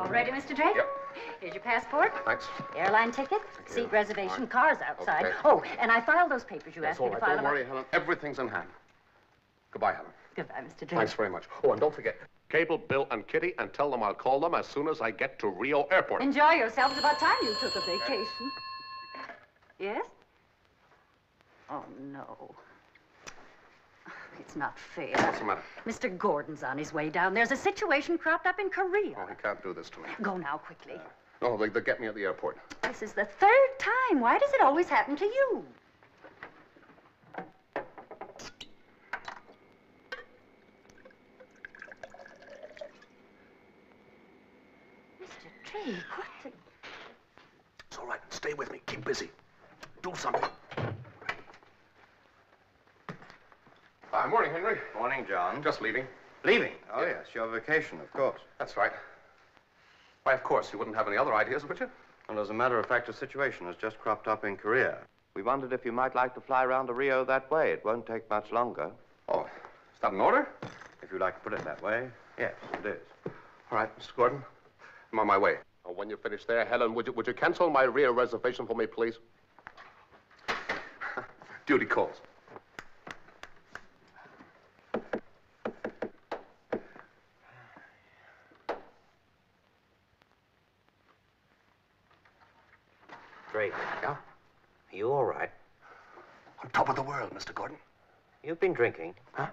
All ready, Mr. Drake? Yep. Here's your passport. Thanks. Airline ticket, seat reservation, cars outside. Okay. Oh, and I filed those papers you That's asked me all to right. file. Don't worry, Helen. Everything's in hand. Goodbye, Helen. Goodbye, Mr. Drake. Thanks very much. Oh, and don't forget, cable Bill and Kitty and tell them I'll call them as soon as I get to Rio Airport. Enjoy yourselves. About time you took a vacation. Yes? Oh, no. It's not fair. What's the matter? Mr. Gordon's on his way down. There's a situation cropped up in Korea. Oh, he can't do this to me. Go now, quickly. No, they'll get me at the airport. This is the third time. Why does it always happen to you? Mr. Drake, what the... It's all right. Stay with me. Keep busy. Do something. Morning, Henry. Morning, John. Just leaving. Leaving? Oh, yes. Your vacation, of course. That's right. Why, of course. You wouldn't have any other ideas, would you? Well, as a matter of fact, a situation has just cropped up in Korea. We wondered if you might like to fly round to Rio that way. It won't take much longer. Oh, is that an order? If you like to put it that way, yes, it is. All right, Mr. Gordon. I'm on my way. Oh, when you finish there, Helen, would you cancel my Rio reservation for me, please? Duty calls. Drake. Yeah? Are you all right? On top of the world, Mr. Gordon. You've been drinking. Huh?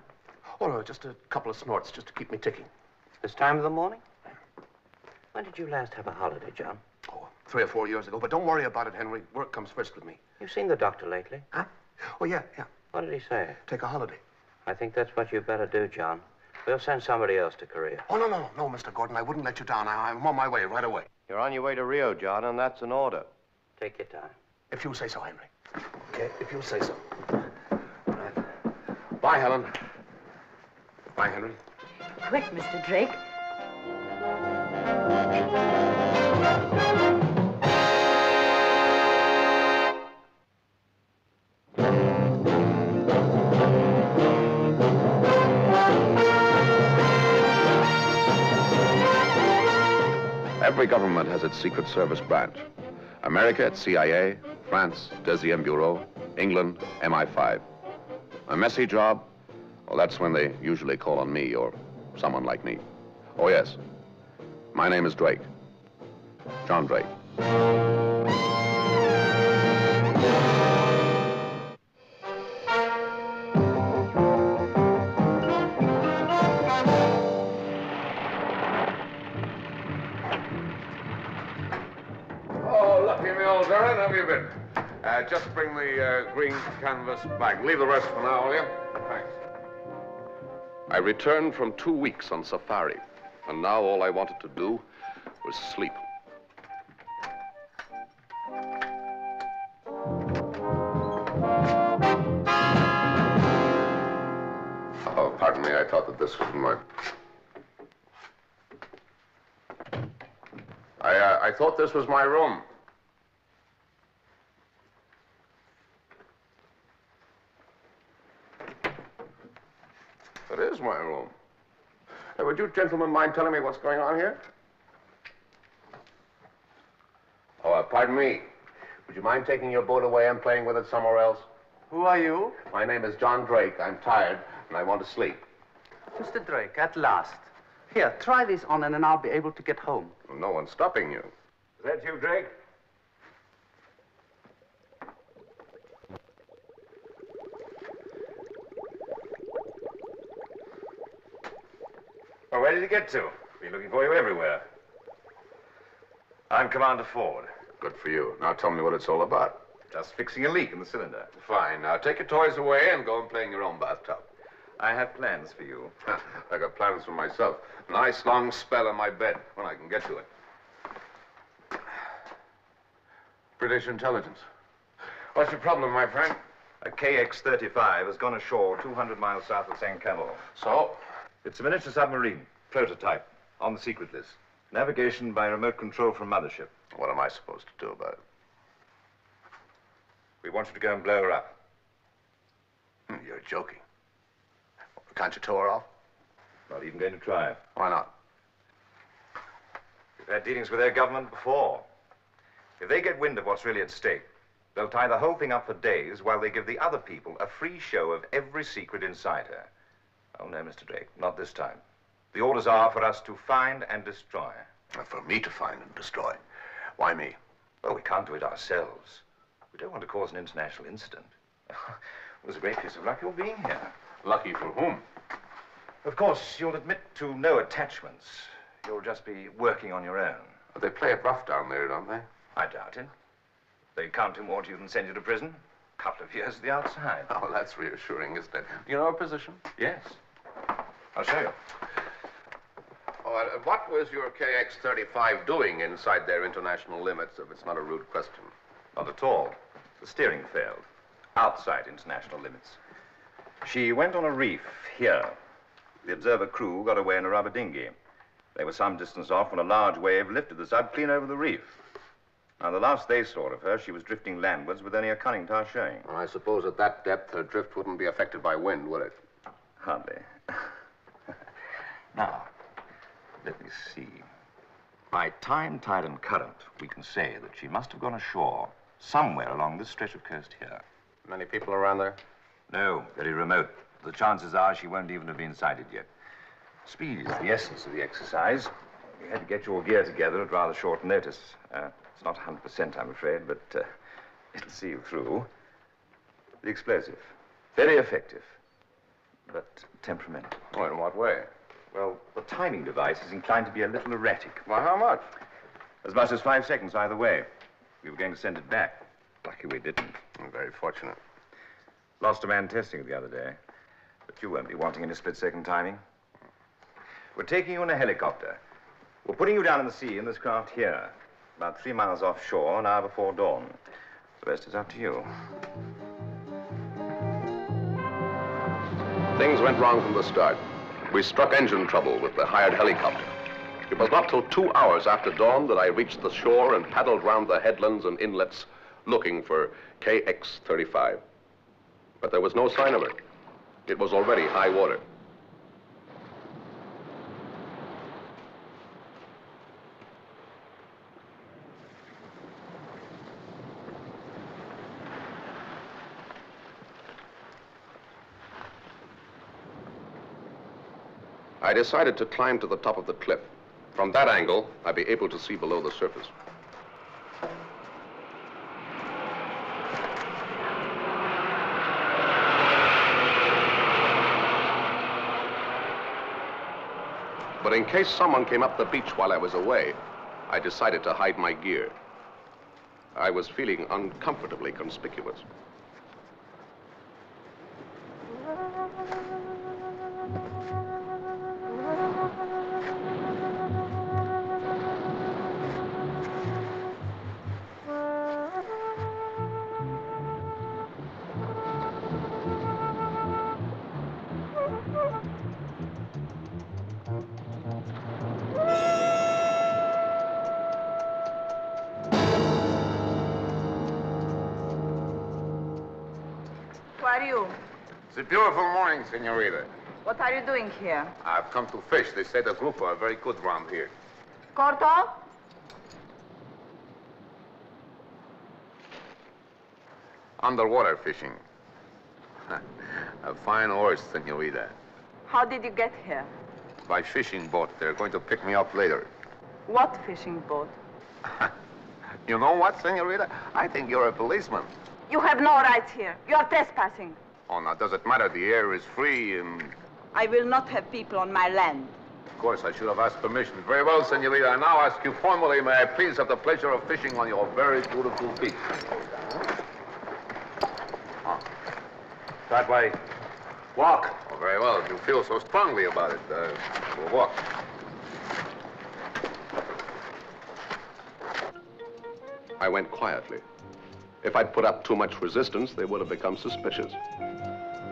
Oh, no, just a couple of snorts, just to keep me ticking. This time of the morning? When did you last have a holiday, John? Oh, 3 or 4 years ago. But don't worry about it, Henry. Work comes first with me. You've seen the doctor lately? Huh? Oh, yeah. What did he say? Take a holiday. I think that's what you better do, John. We'll send somebody else to Korea. Oh, no, Mr. Gordon. I wouldn't let you down. I'm on my way, right away. You're on your way to Rio, John, and that's an order. Take your time. If you say so, Henry. Okay, if you say so. All right. Bye, Helen. Bye, Henry. Quick, Mr. Drake. Every government has its Secret Service branch. America, its CIA, France, Deuxième Bureau, England, MI5. A messy job? Well, that's when they usually call on me or someone like me. Oh, yes. My name is Drake. John Drake. Oh, lucky me, old Darren. How have you been? Just bring the green canvas back. Leave the rest for now, will you? Thanks. I returned from 2 weeks on safari, and now all I wanted to do was sleep. Oh, pardon me. I thought that this was my... I thought this was my room. It is my room. Hey, would you gentlemen mind telling me what's going on here? Oh, pardon me. Would you mind taking your boat away and playing with it somewhere else? Who are you? My name is John Drake. I'm tired, and I want to sleep. Mr. Drake, at last. Here, try this on, and then I'll be able to get home. No one's stopping you. Is that you, Drake? Well, where did you get to? Been looking for you everywhere. I'm Commander Ford. Good for you. Now tell me what it's all about. Just fixing a leak in the cylinder. Fine. Now take your toys away and go and play in your own bathtub. I have plans for you. I got plans for myself. A nice long spell on my bed when I can get to it. British intelligence. What's your problem, my friend? A KX-35 has gone ashore 200 miles south of St. Cabo. So? It's a miniature submarine, prototype, on the secret list. Navigation by remote control from mothership. What am I supposed to do about it? We want you to go and blow her up. You're joking. Can't you tow her off? Not even going to try. Why not? We've had dealings with their government before. If they get wind of what's really at stake, they'll tie the whole thing up for days while they give the other people a free show of every secret inside her. Oh, no, Mr. Drake, not this time. The orders are for us to find and destroy. For me to find and destroy. Why me? Well, we can't do it ourselves. We don't want to cause an international incident. It was a great piece of luck your being here. Lucky for whom? Of course, you'll admit to no attachments. You'll just be working on your own. They play it rough down there, don't they? I doubt it. They countermort you and send you to prison. A couple of years at the outside. Oh, that's reassuring, isn't it? You know a position? Yes. I'll show you. Oh, what was your KX-35 doing inside their international limits, if it's not a rude question? Not at all. The steering failed. Outside international limits. She went on a reef here. The observer crew got away in a rubber dinghy. They were some distance off when a large wave lifted the sub clean over the reef. Now, the last they saw of her, she was drifting landwards with only a conning tower showing. Well, I suppose at that depth, her drift wouldn't be affected by wind, would it? Hardly. Now, let me see. By time, tide, and current, we can say that she must have gone ashore somewhere along this stretch of coast here. Many people around there? No, very remote. The chances are she won't even have been sighted yet. Speed is the essence of the exercise. We had to get your gear together at rather short notice. It's not 100%, I'm afraid, but it'll see you through. The explosive. Very effective, but temperamental. Oh, in what way? Well, the timing device is inclined to be a little erratic. Well, how much? As much as 5 seconds either way. We were going to send it back. Lucky we didn't. Very fortunate. Lost a man testing it the other day. But you won't be wanting any split-second timing. We're taking you in a helicopter. We're putting you down in the sea in this craft here. About 3 miles offshore, an hour before dawn. The rest is up to you. Things went wrong from the start. We struck engine trouble with the hired helicopter. It was not till 2 hours after dawn that I reached the shore and paddled round the headlands and inlets looking for KX-35. But there was no sign of her. It was already high water. I decided to climb to the top of the cliff. From that angle, I'd be able to see below the surface. But in case someone came up the beach while I was away, I decided to hide my gear. I was feeling uncomfortably conspicuous. Who are you? It's a beautiful morning, senorita. What are you doing here? I've come to fish. They say the group are very good round here. Corto? Underwater fishing. A fine horse, senorita. How did you get here? By fishing boat. They're going to pick me up later. What fishing boat? You know what, senorita? I think you're a policeman. You have no rights here. You are trespassing. Oh, now, does it matter? The air is free and... I will not have people on my land. Of course, I should have asked permission. Very well, senorita. I now ask you formally, may I please have the pleasure of fishing on your very beautiful beach? Oh. That way. Walk. Oh, very well. If you feel so strongly about it, we'll walk. I went quietly. If I'd put up too much resistance, they would have become suspicious.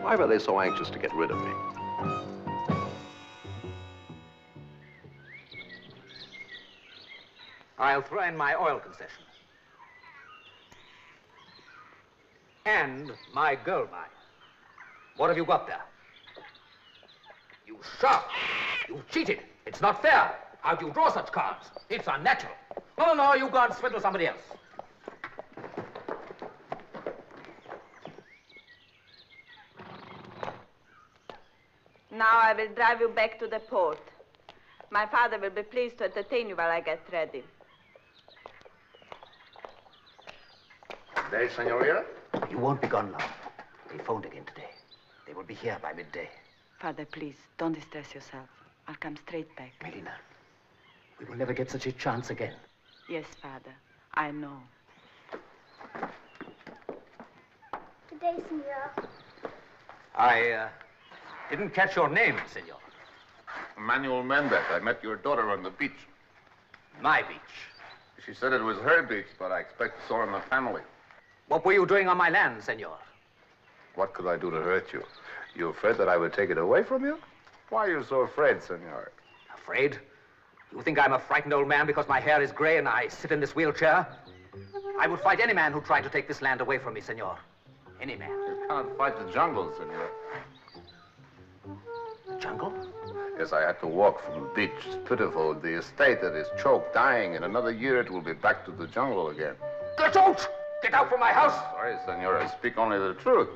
Why were they so anxious to get rid of me? I'll throw in my oil concession. And my gold mine. What have you got there? You shark! You cheated! It's not fair! How do you draw such cards? It's unnatural. No, you go and swindle somebody else. Now I will drive you back to the port. My father will be pleased to entertain you while I get ready. Day, Senorita? You won't be gone long. They phoned again today. They will be here by midday. Father, please, don't distress yourself. I'll come straight back. Melina, we will never get such a chance again. Yes, Father, I know. Good day, senor. I didn't catch your name, senor. Manuel Mendez. I met your daughter on the beach. My beach. She said it was her beach, but I expect so in the family. What were you doing on my land, senor? What could I do to hurt you? You afraid that I would take it away from you? Why are you so afraid, senor? Afraid? You think I'm a frightened old man because my hair is gray and I sit in this wheelchair? I would fight any man who tried to take this land away from me, senor. Any man. You can't fight the jungle, senor. Jungle? Yes, I had to walk from the beach. It's pitiful. The estate that is choked, dying. In another year, it will be back to the jungle again. Get out! Get out from my house! Sorry, senor. I speak only the truth.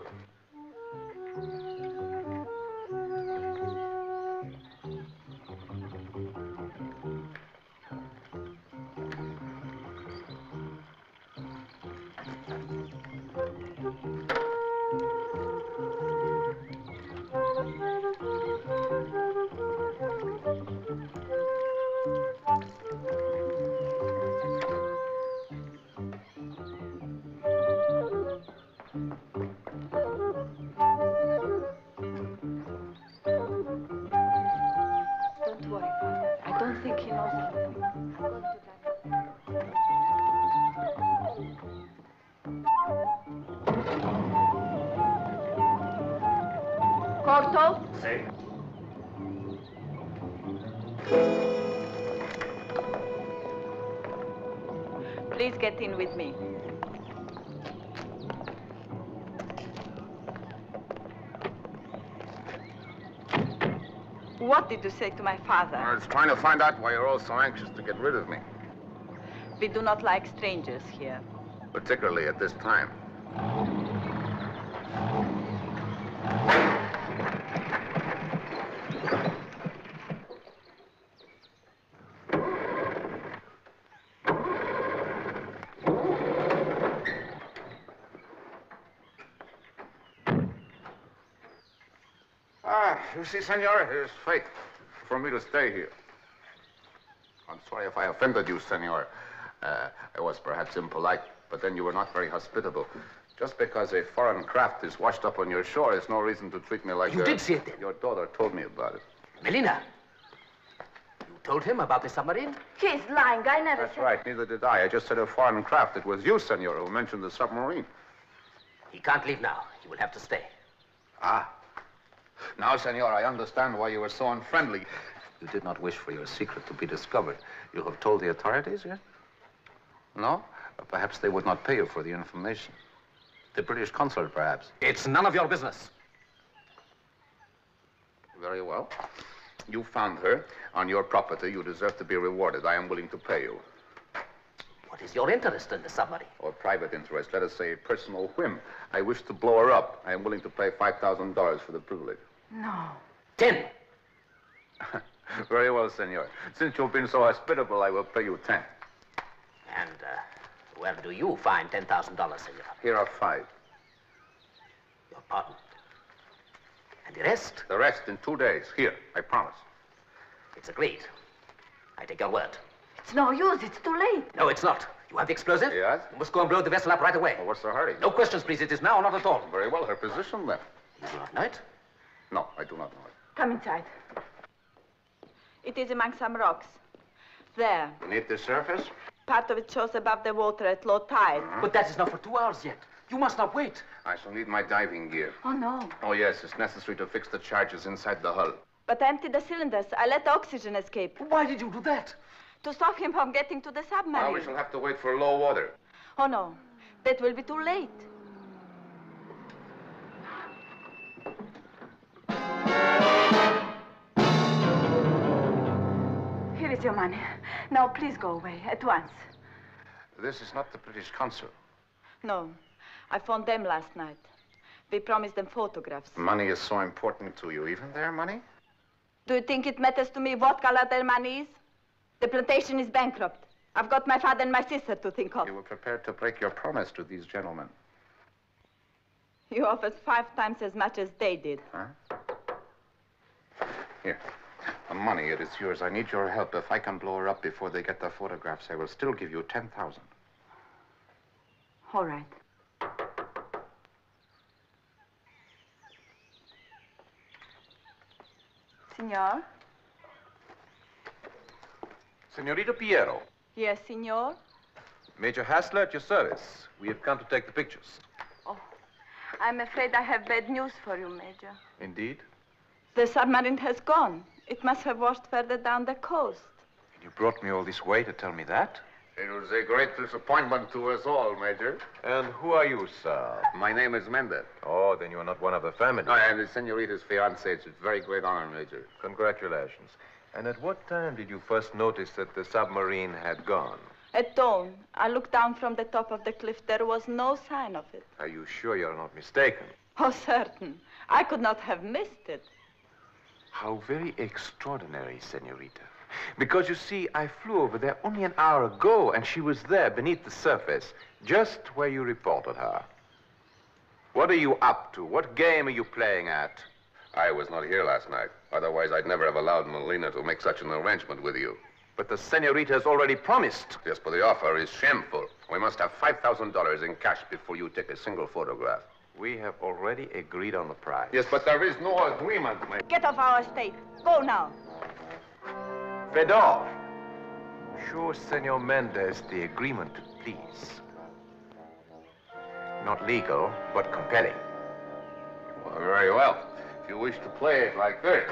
Don't worry, Father. I don't think he knows anything. I'm going to drive. Corto? Say. Please get in with me. What did you say to my father? I was trying to find out why you're all so anxious to get rid of me, We do not like strangers here. particularly at this time. You see, senor, it is fate for me to stay here. I'm sorry if I offended you, senor. I was perhaps impolite, but then you were not very hospitable. Just because a foreign craft is washed up on your shore is no reason to treat me like You did see it then? Your daughter told me about it. Melina, you told him about the submarine? He's lying. I never That's said... right, neither did I. I just said a foreign craft. It was you, senor, who mentioned the submarine. He can't leave now. He will have to stay. Ah. Now, senor, I understand why you were so unfriendly. You did not wish for your secret to be discovered. You have told the authorities yet? No? Perhaps they would not pay you for the information. The British consulate, perhaps. It's none of your business. Very well. You found her on your property. You deserve to be rewarded. I am willing to pay you. What is your interest in the submarine? Or private interest, let us say a personal whim. I wish to blow her up. I am willing to pay $5,000 for the privilege. No. 10. Very well, senor. Since you've been so hospitable, I will pay you 10. And where do you find $10,000, senor? Here are 5. Your pardon. And the rest? The rest in 2 days. Here, I promise. It's agreed. I take your word. It's no use. It's too late. No, it's not. You have the explosive? Yes? You must go and blow the vessel up right away. Well, what's the hurry? No questions, please. It is now or not at all. Very well. Her position, then. You do not know it? No, I do not know it. Come inside. It is among some rocks. There. Beneath the surface? Part of it shows above the water at low tide. But that is not for 2 hours yet. You must not wait. I shall need my diving gear. Oh, no. Oh, yes, it's necessary to fix the charges inside the hull. But I emptied the cylinders. I let the oxygen escape. Why did you do that? To stop him from getting to the submarine. Now we shall have to wait for low water. Oh, no. That will be too late. Here is is your money. Now, please go away at once. This is not the British consul. No, I phoned them last night. We promised them photographs. Money is so important to you, even their money? Do you think it matters to me what color their money is? The plantation is bankrupt. I've got my father and my sister to think of. You were prepared to break your promise to these gentlemen. You offered 5 times as much as they did. Huh? Here. The money, it is yours. I need your help. If I can blow her up before they get the photographs, I will still give you 10,000. All right. Signor? Senorita Piero. Yes, signor? Major Hassler at your service. We have come to take the pictures. Oh, I'm afraid I have bad news for you, Major. Indeed? The submarine has gone. It must have washed further down the coast. And you brought me all this way to tell me that? It was a great disappointment to us all, Major. And who are you, sir? My name is Mendez. Oh, then you are not one of the family. I am the senorita's fiancé. It's a very great honor, Major. Congratulations. And at what time did you first notice that the submarine had gone? At dawn, I looked down from the top of the cliff. There was no sign of it. Are you sure you're not mistaken? Oh, certain. I could not have missed it. How very extraordinary, senorita. Because, you see, I flew over there only an hour ago, and she was there beneath the surface, just where you reported her. What are you up to? What game are you playing at? I was not here last night. Otherwise, I'd never have allowed Molina to make such an arrangement with you. But the senorita has already promised. Yes, but the offer is shameful. We must have $5,000 in cash before you take a single photograph. We have already agreed on the price. Yes, but there is no agreement, Major. Get off our estate. Go now. Fedor, show Senor Mendez the agreement to please. Not legal, but compelling. Well, very well. If you wish to play it like this.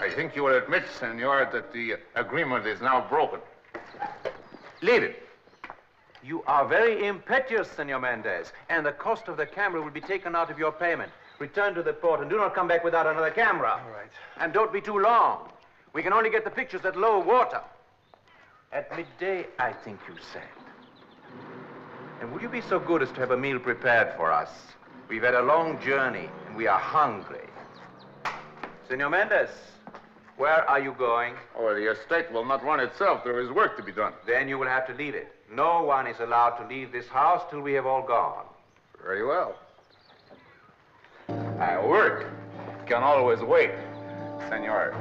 I think you will admit, senor, that the agreement is now broken. Leave it. You are very impetuous, Senor Mendez, and the cost of the camera will be taken out of your payment. Return to the port and do not come back without another camera. All right. And don't be too long. We can only get the pictures at low water. At midday, I think you said. And will you be so good as to have a meal prepared for us? We've had a long journey, and we are hungry. Senor Mendez, where are you going? Oh, the estate will not run itself. There is work to be done. Then you will have to leave it. No one is allowed to leave this house till we have all gone. Very well. Work can always wait, senor.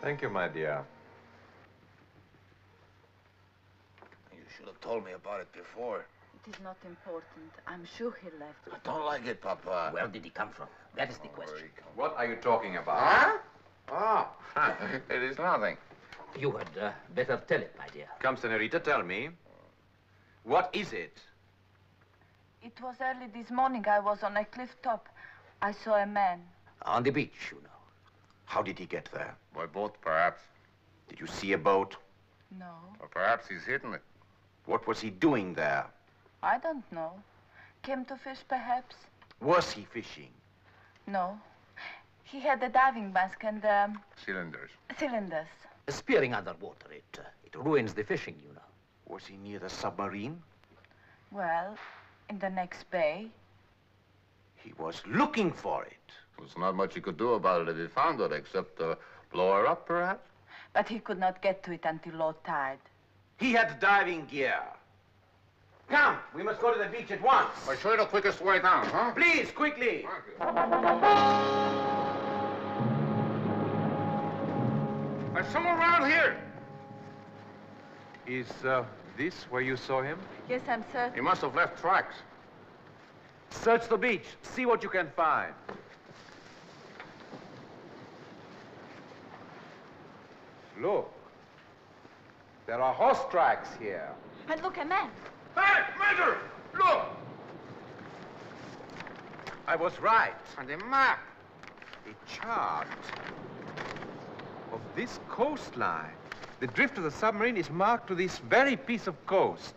Thank you, my dear. You should have told me about it before. It is not important. I'm sure he left. I don't like it, Papa. Where did he come from? That is the question. What are you talking about? Huh? Oh, it is nothing. You had better tell it, my dear. Come, senorita, tell me. What is it? It was early this morning. I was on a cliff top. I saw a man. On the beach, you know. How did he get there? By boat, perhaps. Did you see a boat? No, Or perhaps he's hidden it. What was he doing there? I don't know. Came to fish, perhaps? Was he fishing? No. He had a diving mask and Cylinders. cylinders. Spearing underwater, it ruins the fishing, you know. Was he near the submarine? Well, in the next bay. He was looking for it. There's not much he could do about it if he found it, except blow her up, perhaps. But he could not get to it until low tide. He had diving gear. Come, we must go to the beach at once. I'll show you the quickest way down, huh? Please, quickly. There's someone around here. Is this where you saw him? Yes, I'm certain. He must have left tracks. Search the beach. See what you can find. Look. There are horse tracks here. And look, a man. Hey, Major! Look! I was right. On the map. A chart of this coastline. The drift of the submarine is marked to this very piece of coast.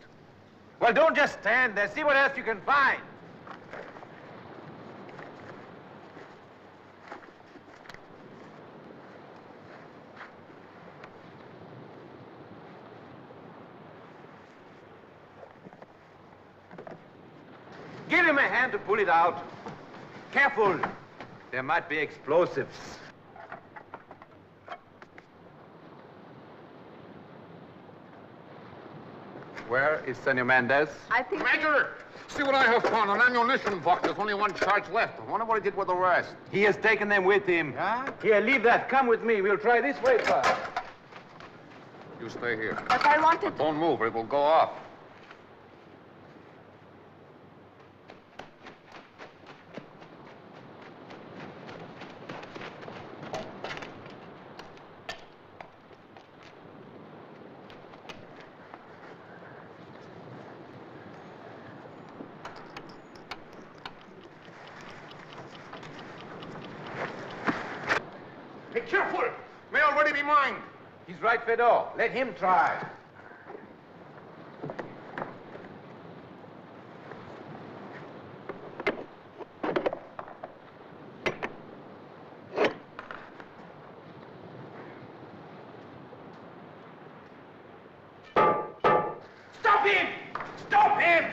Well, don't just stand there. See what else you can find. Give him a hand to pull it out. Careful. There might be explosives. Where is Senor Mendez? I think... Major, see what I have found. An ammunition box. There's only one charge left. I wonder what he did with the rest. He has taken them with him. Huh? Here, leave that. Come with me. We'll try this way first. You stay here. But I wanted... But don't move or it will go off. Be careful! May already be mine. He's right, Fedor. Let him try. Stop him! Stop him!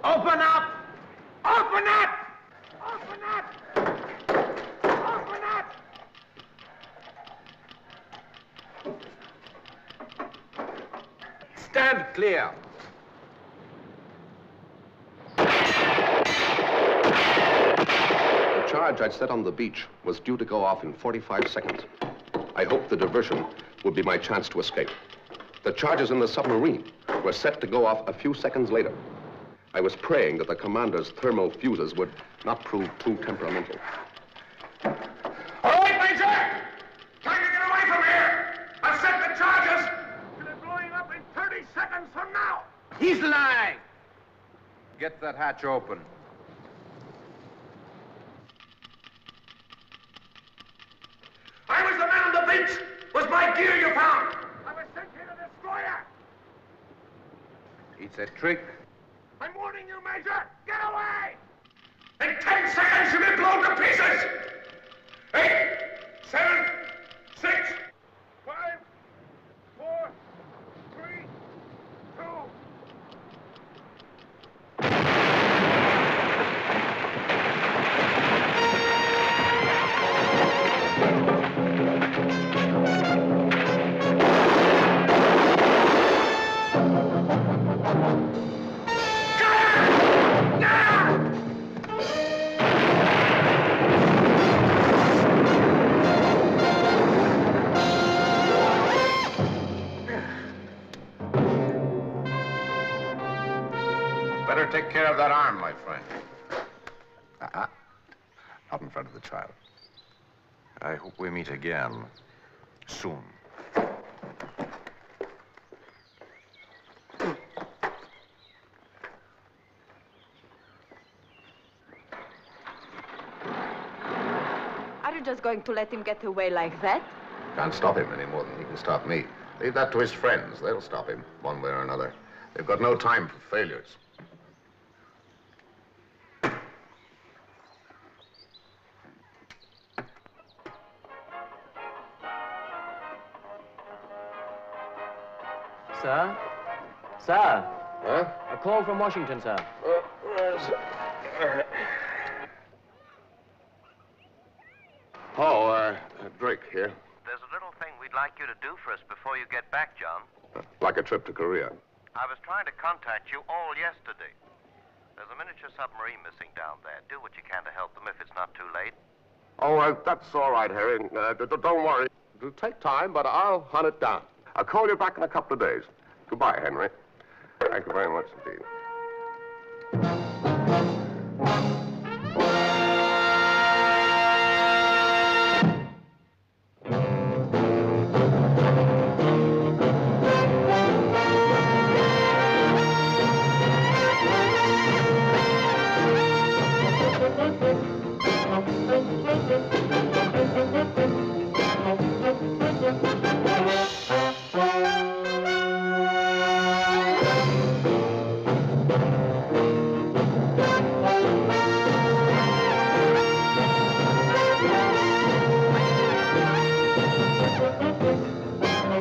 Open up! Open up! Open up! Open up! Stand clear. The charge I'd set on the beach was due to go off in 45 seconds. I hoped the diversion would be my chance to escape. The charges in the submarine were set to go off a few seconds later. I was praying that the commander's thermal fuses would not prove too temperamental. All right, Major! Trying to get away from here! I've set the charges! They're blowing up in 30 seconds from now! He's lying. Get that hatch open. I was the man on the beach! Was my gear you found? I was sent here to destroy her! It's a trick. I'm warning you, Major! Get away! In 10 seconds, you'll be blown to pieces! 8, 7, 6, 5, 4, 3, 2... Better take care of that arm, my friend. Not in front of the child. I hope we meet again soon. Are you just going to let him get away like that? Can't stop him any more than he can stop me. Leave that to his friends. They'll stop him, one way or another. They've got no time for failures. Sir? Sir? Huh? A call from Washington, sir. Drake here. There's a little thing we'd like you to do for us before you get back, John. Like a trip to Korea. I was trying to contact you all yesterday. There's a miniature submarine missing down there. Do what you can to help them if it's not too late. Oh, that's all right, Harry. Don't worry. It'll take time, but I'll hunt it down. I'll call you back in a couple of days. Goodbye, Henry. Thank you very much indeed.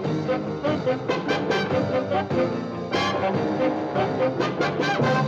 Thank you.